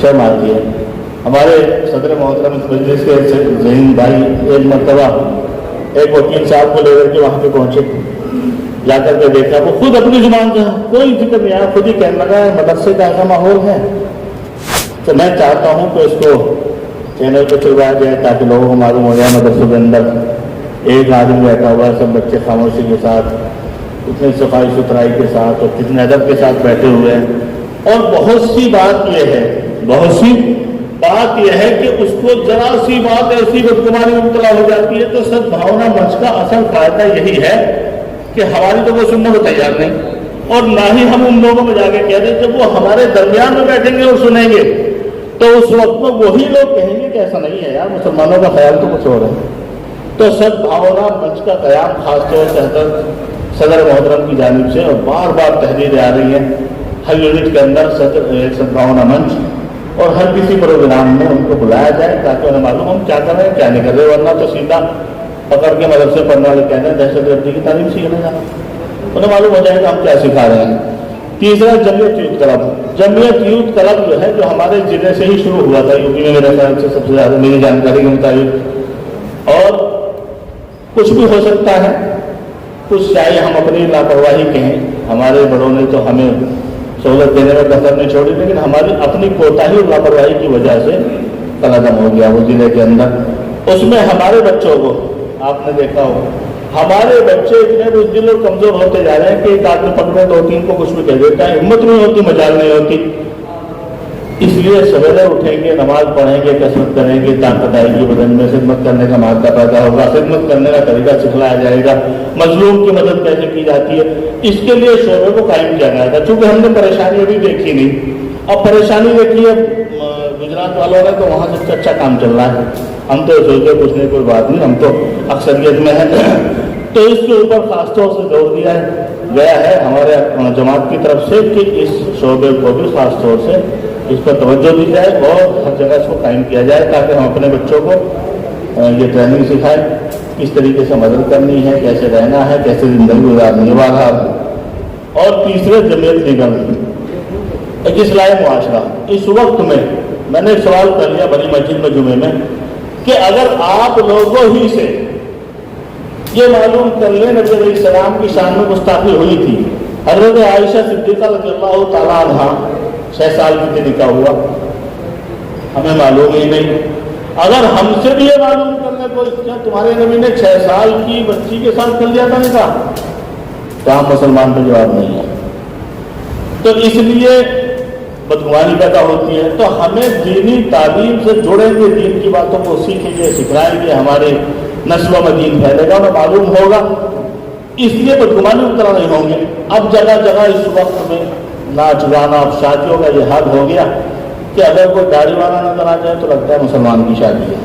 شرم آتی ہے. ہمارے صدر محترم اس مجلس کے ذہین بھائی ایک مرتبہ ایک وکیل صاحب کو لے کر کے وہاں پہ پہنچے, جا کر کے دیکھا وہ خود اپنی زبان سے کوئی ذکر نہیں آیا, خود ہی کہنے لگا ہے مدرسے کا ایسا ماحول ہے. تو میں چاہتا ہوں کہ اس کو چینل پہ چلوایا جائے تاکہ لوگوں کو معلوم ہو جائے مدرسے کے اندر ایک آدمی بیٹھا ہوا ہے, سب بچے خاموشی کے ساتھ اتنی صفائی ستھرائی کے ساتھ اور کتنے ادب کے ساتھ بیٹھے ہوئے ہیں. اور بہت سی بات یہ ہے کہ اس کو ذرا سی بات ایسی بدگمانی میں مبتلا ہو جاتی ہے. تو سد بھاونا منچ کا اصل فائدہ یہی ہے کہ ہماری تو وہ سننے کو تیار نہیں, اور نہ ہی ہم ان لوگوں میں جا کے کہہ دیں. جب وہ ہمارے درمیان میں بیٹھیں گے اور سنیں گے تو اس وقت میں وہی لوگ کہیں گے کہ ایسا نہیں ہے یار, مسلمانوں کا خیال تو کچھ اور ہے. تو سد بھاونا منچ کا قیام خاص طور سے حضرت صدر محترم کی جانب سے, اور بار بار تحریریں آ رہی ہیں ہر یونٹ کے اندر سد بھاونا منچ, اور ہر کسی پروگرام میں ان کو بلایا جائے تاکہ انہیں معلوم ہم کیا کر رہے ہیں کیا نہیں کر رہے. ورنہ تو سیدھا پکڑ کے مدرسے پڑھنے والے کہتے ہیں دہشت گردی کی تعلیم سیکھنے جانا, انہیں معلوم ہو جائے کہ ہم کیا سکھا رہے ہیں. تیسرا جمعیت یوتھ کلب. جمعیت یوتھ کلب جو ہے جو ہمارے ضلع سے ہی شروع ہوا تھا, یوپی میں میرے خیال سے سب سے زیادہ میری جانکاری کے مطابق. اور کچھ بھی ہو سکتا ہے, کچھ چاہے ہم اپنی لاپرواہی کہیں, ہمارے بڑوں نے تو ہمیں سہولت دینے میں کسر نہیں چھوڑی, لیکن ہماری اپنی کوتاہی اور لاپرواہی کی وجہ سے قلعدم ہو گیا وہ ضلع کے اندر. اس میں ہمارے بچوں کو آپ نے دیکھا ہو, ہمارے بچے اتنے بزدل اور کمزور ہوتے جا رہے ہیں کہ ایک آدمی پکڑے دو تین کو کچھ بھی کہہ دیتا ہے, ہمت نہیں ہوتی, مجال نہیں ہوتی. اس لیے سویرے اٹھیں گے, نماز پڑھیں گے, کسرت کریں گے, طاقت آئے گی بدن میں, خدمت کرنے کا مادہ پیدا ہوگا, خدمت کرنے کا طریقہ سکھلایا جائے گا, مظلوم کی مدد کیسے کی جاتی ہے اس کے لیے شعبے کو قائم کیا گیا تھا. چونکہ ہم نے پریشانی ابھی دیکھی نہیں, اب پریشانی دیکھی ہے گجرات والوں نے تو وہاں سب سے اچھا کام چل رہا ہے. ہم تو سوچتے کچھ نہیں, کوئی بات نہیں, ہم تو اکثریت میں ہیں. تو اس کے اوپر خاص طور سے زور دیا گیا ہے ہمارے جماعت کی طرف سے کہ اس شعبے کو بھی خاص طور سے اس پر توجہ دی جائے اور ہر جگہ اس کو قائم کیا جائے تاکہ ہم اپنے بچوں کو یہ ٹریننگ سکھائیں کس طریقے سے مدد کرنی ہے, کیسے رہنا ہے, کیسے زندگی گزارنی ہے. اور تیسرے جمعیت نگم اصلاح معاشرہ. اس وقت میں نے ایک سوال کر لیا بڑی مسجد میں جمعے میں کہ اگر آپ لوگوں ہی سے یہ معلوم کر لیں نبی علیہ السلام کی شان میں گستاخی ہوئی تھی, حضرت عائشہ صدیقہ رضی اللہ تعالیٰ عنہ 6 سال کی نکاح ہوا, ہمیں معلوم ہی نہیں. اگر ہم سے بھی یہ معلوم کرنے کو کیا تمہارے نبی نے 6 سال کی بچی کے ساتھ کر لیا تھا نکاح, تو ہم مسلمان پہ جواب نہیں ہے. تو اس لیے بدگمانی پیدا ہوتی ہے. تو ہمیں دینی تعلیم سے جوڑیں گے, دین کی باتوں کو سیکھیں گے, سکھلائیں گے, ہمارے نسل میں دین پھیلے گا, انہیں معلوم ہوگا, اس لیے بدگمانی اترا نہیں ہوں گے. اب جگہ جگہ اس وقت میں ناچ گانا, اب شادیوں کا یہ حال ہو گیا کہ اگر کوئی داڑھی والا نظر آ جائے تو لگتا ہے مسلمان کی شادی ہے,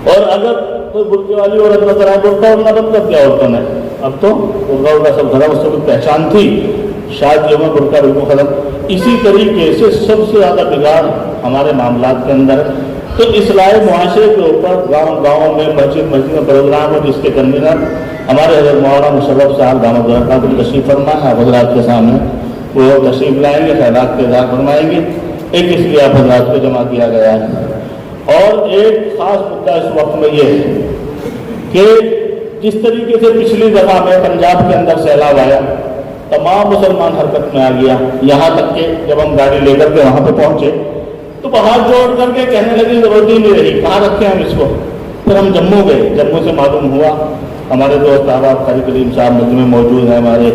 اور اگر کوئی برقعے والی عورت نظر آئے, برقع اور نہ کر دیا عورتوں نے, اب تو برقع سب گھر, اس سے کوئی پہچان تھی, شادیوں میں برقع بالکل ختم. اسی طریقے سے سب سے زیادہ بگاڑ ہمارے معاملات کے اندر. تو اصلاح معاشرے کے اوپر گاؤں گاؤں میں, مسجد مسجد میں پروگرام, اور جس کے کنوینر ہمارے حضرت مولانا مشرف صاحب دامت برکاتہ کو تشریف فرما ہے. حضرات کے سامنے وہ تشریف لائیں گے, خیرات کے اظہار فرمائیں گے. ایک اس لیے آپ حضرات کو جمع کیا گیا ہے. اور ایک خاص مدعا اس وقت میں یہ ہے کہ جس طریقے سے پچھلی دفعہ میں پنجاب کے اندر سیلاب آیا, تمام مسلمان حرکت میں آ گیا, یہاں تک کہ جب ہم گاڑی لے کر کے وہاں پہ پہنچے تو ہاتھ جوڑ کر کے کہنے لگے ضرورت ہی نہیں رہی, کہاں رکھیں ہم اس کو. پھر ہم جموں گئے, جموں سے معلوم ہوا, ہمارے دوست احباب قاری کریم صاحب مجمع میں موجود ہیں, ہمارے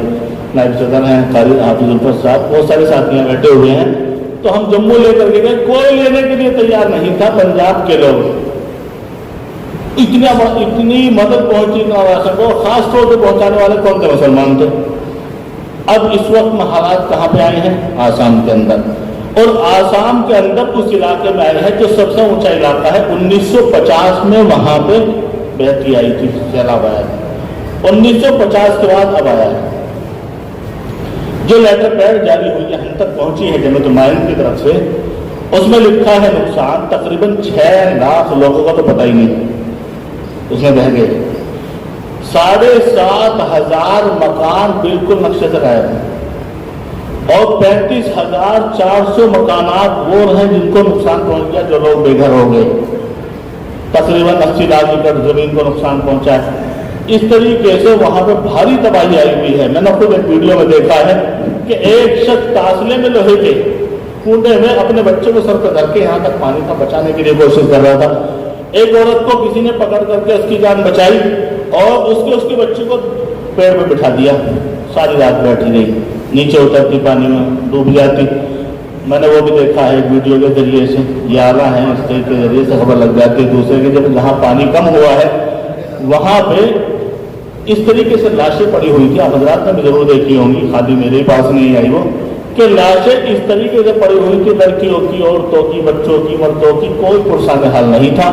نائب صدر ہیں قاری حافظ الفت صاحب, بہت سارے ساتھیاں بیٹھے ہوئے ہیں. تو ہم جموں لے کر کے گئے, کوئی لینے کے لیے تیار نہیں تھا. پنجاب کے لوگ اتنی مدد پہنچی نہ سکو, خاص طور سے پہنچانے والے کون تھے؟ مسلمان تھے. اب اس وقت میں حالات کہاں پہ آئے ہیں؟ آسام کے اندر. اور آسام کے اندر اس علاقے میں آئے ہیں جو سب سے اونچا علاقہ ہے. 1950 میں وہاں پہ بہتری آئی تھی, سیلاب آیا تھا. 1950 کے بعد اب آیا ہے. جو لیٹر پیڈ جاری ہوئی ہے, ہم تک پہنچی ہے جمعیت المائن کی طرف سے, اس میں لکھا ہے نقصان تقریباً 6 لاکھ لوگوں کا تو پتہ ہی نہیں, اس میں بہہ گئے. 7,500 مکان بالکل نقشے سے غائب ہیں. اور 35,400 مکانات وہ ہیں جن کو نقصان پہنچ گیا، جو لوگ بے گھر ہو گئے، تقریباً 80 لاکھ ایکڑ زمین کو نقصان پہنچا ہے۔ اس طریقے سے وہاں پہ بھاری تباہی آئی ہوئی ہے۔ میں نے خود ایک ویڈیو میں دیکھا ہے کہ ایک شخص تاسلے میں لوہے کے کنڈے میں اپنے بچے کو سر پہ دھر کے یہاں تک پانی کا بچانے کے لیے کوشش کر رہا تھا۔ ایک عورت کو کسی نے پکڑ کر کے اس کی جان بچائی اور اس کے بچے کو پیڑ پہ بٹھا دیا، ساری رات بیٹھی رہی، نیچے اترتی پانی میں ڈوب جاتی۔ میں نے وہ بھی دیکھا ہے ایک ویڈیو کے ذریعے سے، یہ آلہ ہیں اس کے ذریعے سے خبر لگ جاتی ہے دوسرے کے، جب جہاں پانی کم ہوا ہے وہاں پہ اس طریقے سے لاشیں پڑی ہوئی تھی۔ آپ حضرات نے بھی ضرور دیکھی ہوں گی، خالی میرے پاس نہیں آئی وہ، کہ لاشیں اس طریقے سے پڑی ہوئی تھی، لڑکیوں کی، عورتوں کی، بچوں کی، مردوں کی، کوئی پرسان حال نہیں تھا۔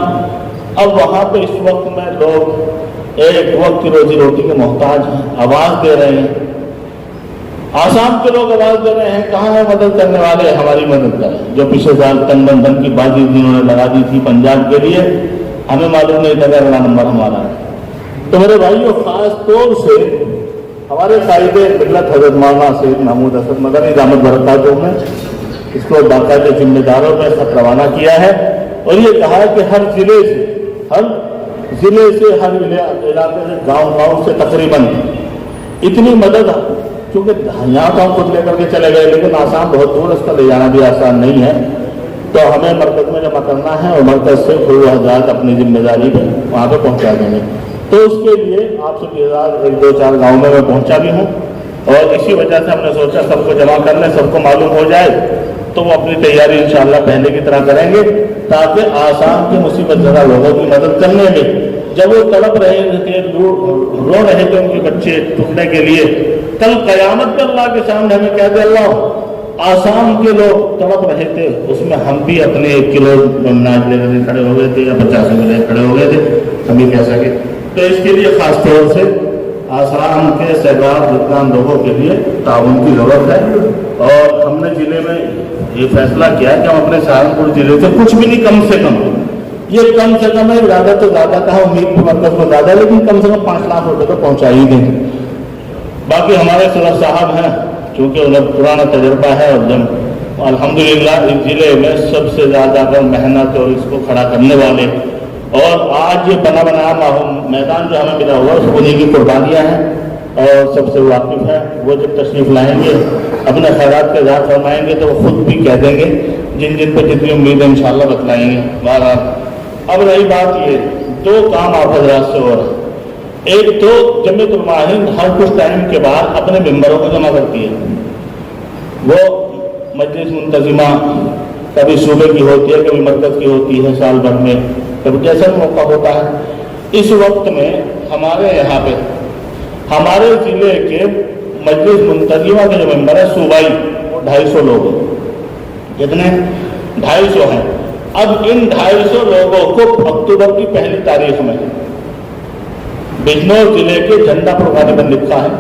اب وہاں پہ اس وقت میں لوگ ایک وقت کی روزی روٹی کے محتاج ہیں، آواز دے رہے ہیں۔ آسام کے لوگ آواز دے رہے ہیں، کہاں ہے مدد کرنے والے؟ ہماری مدد کریں۔ جو پچھلے سال تن من دھن کی بازی جنہوں نے لگا دی تھی پنجاب کے لیے، ہمیں معلوم نہیں تھا کہ اگلا نمبر ہمارا ہے۔ تو میرے بھائیوں، خاص طور سے ہمارے قائد ملت حضرت مولانا سید محمود اسد مدنی دامت برکاتہ نے اس کو باقاعدہ ذمہ داروں میں خط روانہ کیا ہے اور یہ کہا ہے کہ ہر ضلع سے ہر علاقے سے، گاؤں سے تقریباً اتنی مدد، کیونکہ یہاں تو ہم خود لے کر کے چلے گئے لیکن آسام بہت دور، اس کا لے جانا بھی آسان نہیں ہے، تو ہمیں مرکز میں جمع کرنا ہے اور مرکز سے وہ حضرات اپنی ذمہ داری پہ وہاں پہ پہنچا دیں گے۔ تو اس کے لیے آپ سے ایک دو چار گاؤں میں پہنچا بھی ہوں، اور اسی وجہ سے ہم نے سوچا سب کو جمع کر لیں، سب کو معلوم ہو جائے تو وہ اپنی تیاری انشاءاللہ پہلے کی طرح کریں گے، تاکہ آسام کی مصیبت زدہ لوگوں کی مدد کرنے میں، جب وہ تڑپ رہے تھے، رو رہے تھے ان کے بچے ٹکڑے کے لیے، کل قیامت پر اللہ کے سامنے ہمیں کہہ دے اللہ آسام کے لوگ تڑپ رہے تھے، اس میں ہم بھی اپنے 1 کلو اناج لے کر کھڑے ہو گئے تھے یا 50 لے کھڑے ہو گئے تھے، ہم بھی کہہ سکے۔ تو اس کے لیے خاص طور سے آسام کے سیلاب زدگان لوگوں کے لیے تعاون کی ضرورت ہے، اور ہم نے ضلع میں یہ فیصلہ کیا کہ ہم اپنے سہارنپور ضلع سے کچھ بھی نہیں، کم سے کم، یہ کم سے کم ہے، زیادہ تو زیادہ کہا، امید مرکز میں زیادہ، لیکن کم سے کم 5 لاکھ روپے تو پہنچا ہی دیں۔ باقی ہمارے صدر صاحب ہیں، چونکہ انہیں پرانا تجربہ ہے، اور جب الحمدللہ اس ضلع میں سب سے زیادہ محنت اور اس کو کھڑا کرنے والے، اور آج یہ بنا میدان جو ہمیں ملا ہوا اس کو انہیں کی قربانیاں ہیں اور سب سے واقف ہے۔ وہ جب تشریف لائیں گے اپنے خیرات کا اظہار فرمائیں گے تو وہ خود بھی کہہ دیں گے، جن جن پہ جتنی امید ہے انشاءاللہ بتلائیں گے۔ بہرحال اب رہی بات، یہ 2 کام آپ حضرات سے ہو رہا ہے۔ ایک تو جمعیت علماء ہند ہر کچھ ٹائم کے بعد اپنے ممبروں کو جمع کرتی ہے، وہ مجلس منتظمہ کبھی صوبے کی ہوتی ہے، کبھی مرکز کی ہوتی ہے، سال بھر میں کبھی جیسا موقع ہوتا ہے۔ اس وقت میں ہمارے یہاں پہ ہمارے ضلع کے مجلس منتظمہ کے جو ممبر ہیں صوبائی، وہ 250 لوگ ہیں۔ کتنے؟ 250 ہیں۔ اب ان 250 لوگوں کو اکتوبر کی پہلی تاریخ میں بجنور ضلع کے جھنڈا پر غالباً لکھا ہے،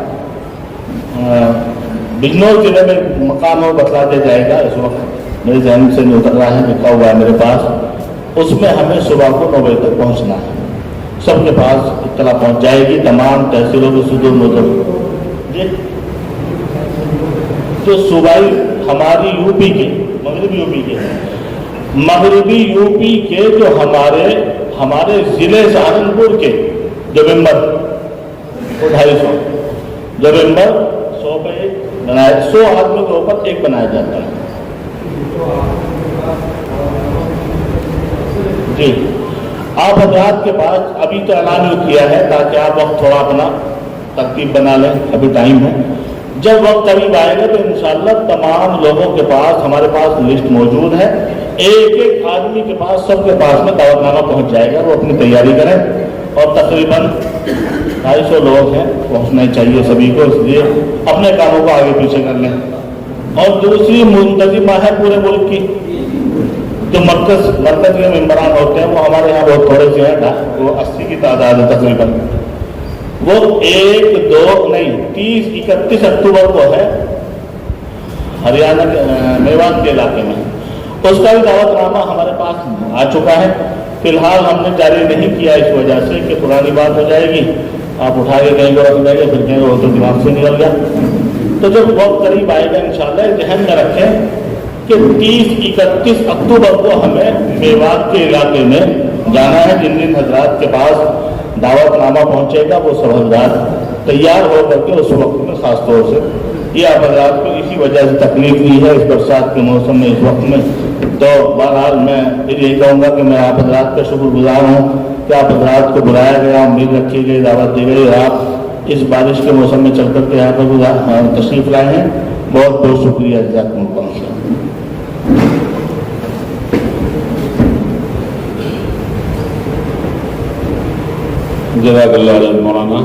بجنور ضلع میں مقام اور بتلا دیا جائے گا، اس وقت میرے ذہن سے نہیں اتر رہا ہے، لکھا ہوا ہے میرے پاس، اس میں ہمیں صبح کو 9 بجے تک پہنچنا ہے۔ سب کے پاس اطلاع پہنچ جائے گی، تمام تحصیلوں کے صدور نظر جی، جو صوبائی ہماری یو پی کے، مغربی یو پی کے جو ہمارے ضلع سہارنپور کے جو ممبر، وہ 250 جو ممبر 100 پہ ایک بنایا، 100 آدمی کے اوپر ایک بنایا جاتا ہے جی۔ آپ حضرات کے پاس ابھی تو اعلان کیا ہے تاکہ آپ وقت تھوڑا اپنا ترتیب بنا لیں، ابھی ٹائم ہے، جب وقت قریب آئے گا تو انشاءاللہ تمام لوگوں کے پاس ہمارے پاس لسٹ موجود ہے، ایک آدمی کے پاس، سب کے پاس میں دعوت نامہ پہنچ جائے گا، وہ اپنی تیاری کریں، اور تقریباً 250 لوگ ہیں، پہنچنا چاہیے سبھی کو، اس لیے اپنے کاموں کو آگے پیچھے کر لیں۔ اور دوسری منتظمہ ہے پورے ملک کی، جو مرکز کے ممبران ہوتے ہیں، وہ ہمارے یہاں بہت تھوڑے سے ہیں، وہ 80 کی تعداد ہے تقریباً، وہ 1 2 نہیں 30 31 اکتوبر کو ہے ہریانہ کے میوات کے علاقے میں، اس کا بھی دعوت نامہ ہمارے پاس آ چکا ہے۔ فی الحال ہم نے جاری نہیں کیا اس وجہ سے کہ پرانی بات ہو جائے گی، آپ اٹھا کے کہیں کو رکھ دیں گے، پھر کہیں وہ تو دماغ سے نکل گیا، تو جب وقت قریب آئے گا انشاءاللہ ذہن میں رکھیں کہ 30-31 اکتوبر کو ہمیں میوات کے علاقے میں جانا ہے. جن حضرات کے پاس دعوت نامہ پہنچے گا وہ سب حضرات تیار ہو کر کے اس وقت میں خاص طور سے یہ آپ حضرات کو اسی وجہ سے تکلیف دی ہے اس برسات کے موسم میں اس وقت میں. تو بہرحال میں پھر یہی کہوں گا کہ میں آپ حضرات کا شکر گزار ہوں کہ آپ حضرات کو بلایا گیا, امید رکھی گئی, دعوت دی گئی, اور آپ اس بارش کے موسم میں چل کر کے یہاں پر تشریف لائے ہیں. بہت بہت شکریہ جزاکم اللہ. جزاک اللہ علیہ مولانا.